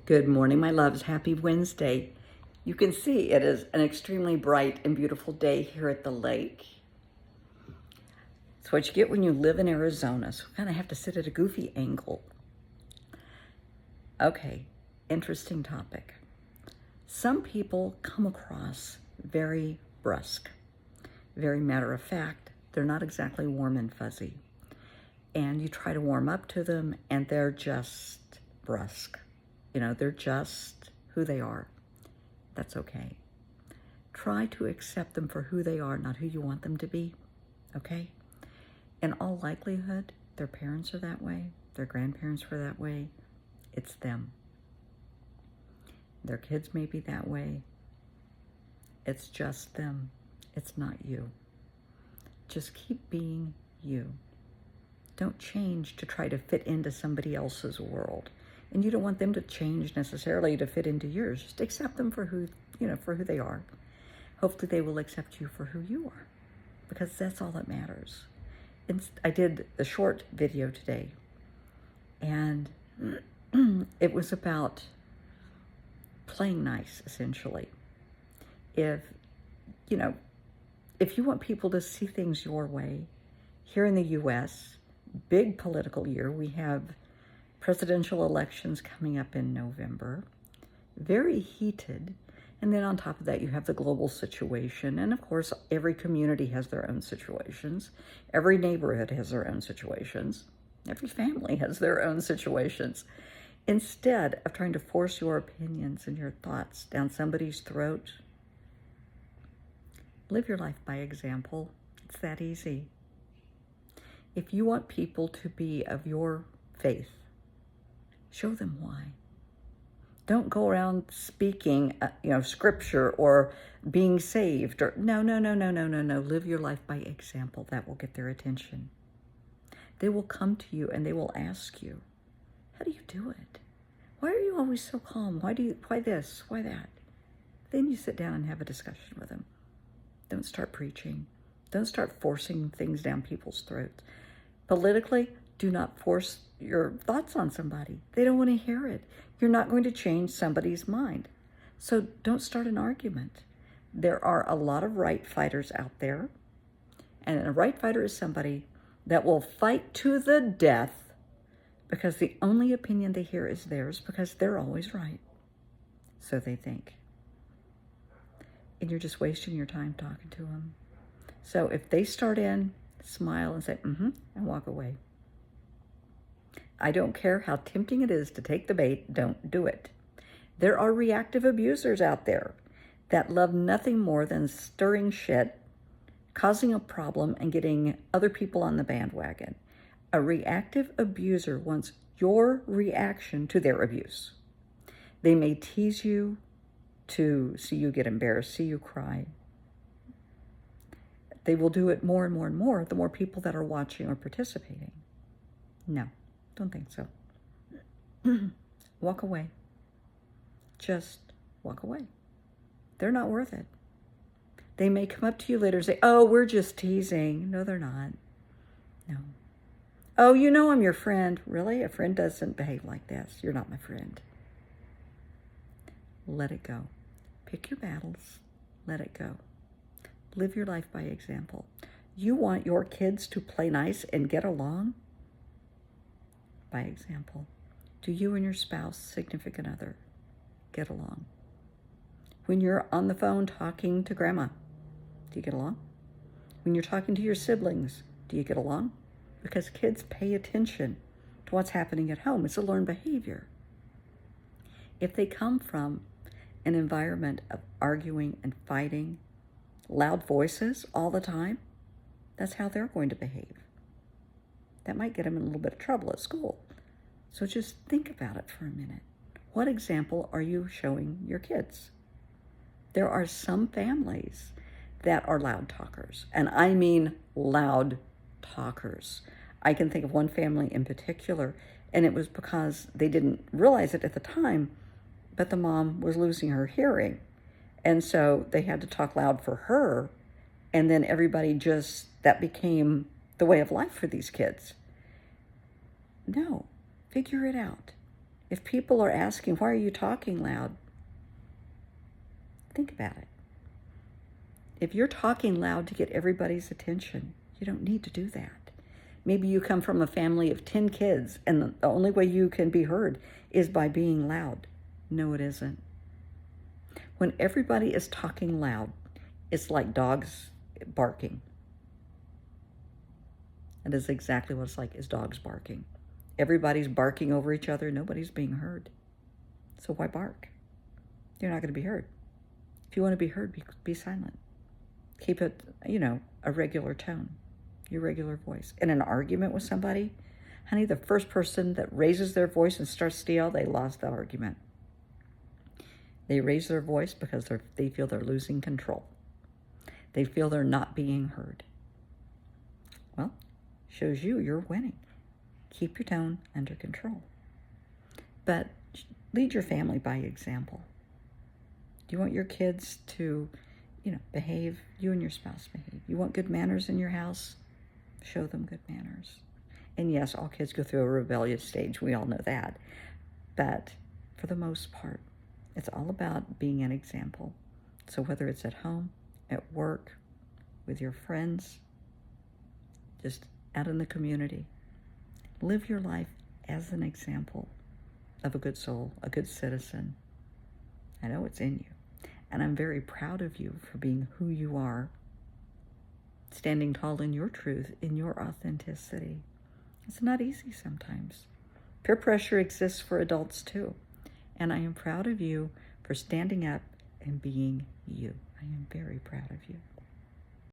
Good morning, my loves. Happy Wednesday. You can see it is an extremely bright and beautiful day here at the lake. It's what you get when you live in Arizona, so we kind of have to sit at a goofy angle. Okay, interesting topic. Some people come across very brusque, very matter of fact. They're not exactly warm and fuzzy. And you try to warm up to them and they're just brusque. They're just who they are. That's okay. Try to accept them for who they are, not who you want them to be, okay? In all likelihood, their parents are that way, their grandparents were that way. It's them. Their kids may be that way. It's just them. It's not you. Just keep being you. Don't change to try to fit into somebody else's world. And you don't want them to change necessarily to fit into yours. Just accept them for who they are. Hopefully they will accept you for who you are, because that's all that matters. I did the short video today, and it was about playing nice, essentially. If you want people to see things your way, here in the U.S., big political year, we have presidential elections coming up in November, very heated. And then on top of that, you have the global situation. And of course, every community has their own situations. Every neighborhood has their own situations. Every family has their own situations. Instead of trying to force your opinions and your thoughts down somebody's throat, live your life by example. It's that easy. If you want people to be of your faith, show them why. Don't go around speaking, scripture or being saved. No. Live your life by example. That will get their attention. They will come to you and they will ask you, how do you do it? Why are you always so calm? Why this? Why that? Then you sit down and have a discussion with them. Don't start preaching. Don't start forcing things down people's throats. Politically, do not force your thoughts on somebody. They don't want to hear it. You're not going to change somebody's mind. So don't start an argument. There are a lot of right fighters out there. And a right fighter is somebody that will fight to the death because the only opinion they hear is theirs, because they're always right. So they think. And you're just wasting your time talking to them. So if they start in, smile and say, and walk away. I don't care how tempting it is to take the bait, don't do it. There are reactive abusers out there that love nothing more than stirring shit, causing a problem, and getting other people on the bandwagon. A reactive abuser wants your reaction to their abuse. They may tease you to see you get embarrassed, see you cry. They will do it more and more and more the more people that are watching or participating. No. Don't think so. Walk away. Just walk away. They're not worth it. They may come up to you later and say, oh, we're just teasing. No, they're not. No. Oh, I'm your friend. Really? A friend doesn't behave like this. You're not my friend. Let it go. Pick your battles. Let it go. Live your life by example. You want your kids to play nice and get along? By example. Do you and your spouse, significant other, get along? When you're on the phone talking to grandma, do you get along? When you're talking to your siblings, do you get along? Because kids pay attention to what's happening at home. It's a learned behavior. If they come from an environment of arguing and fighting, loud voices all the time, that's how they're going to behave. That might get them in a little bit of trouble at school. So just think about it for a minute. What example are you showing your kids? There are some families that are loud talkers, and I mean loud talkers. I can think of one family in particular, and it was because they didn't realize it at the time, but the mom was losing her hearing. And so they had to talk loud for her, and then that became the way of life for these kids. No, figure it out. If people are asking, why are you talking loud? Think about it. If you're talking loud to get everybody's attention, you don't need to do that. Maybe you come from a family of 10 kids and the only way you can be heard is by being loud. No, it isn't. When everybody is talking loud, it's like dogs barking. That is exactly what it's like, is dogs barking. Everybody's barking over each other. Nobody's being heard. So why bark? You're not going to be heard. If you want to be heard, be silent. Keep it, a regular tone, your regular voice. In an argument with somebody, honey, the first person that raises their voice and starts to yell, they lost the argument. They raise their voice because they feel they're losing control. They feel they're not being heard. Well, shows you're winning. Keep your tone under control. But lead your family by example. Do you want your kids to, behave? You and your spouse behave. You want good manners in your house? Show them good manners. And yes, all kids go through a rebellious stage. We all know that. But for the most part, it's all about being an example. So whether it's at home, at work, with your friends, just out in the community, live your life as an example of a good soul, a good citizen. I know it's in you. And I'm very proud of you for being who you are, standing tall in your truth, in your authenticity. It's not easy sometimes. Peer pressure exists for adults too. And I am proud of you for standing up and being you. I am very proud of you.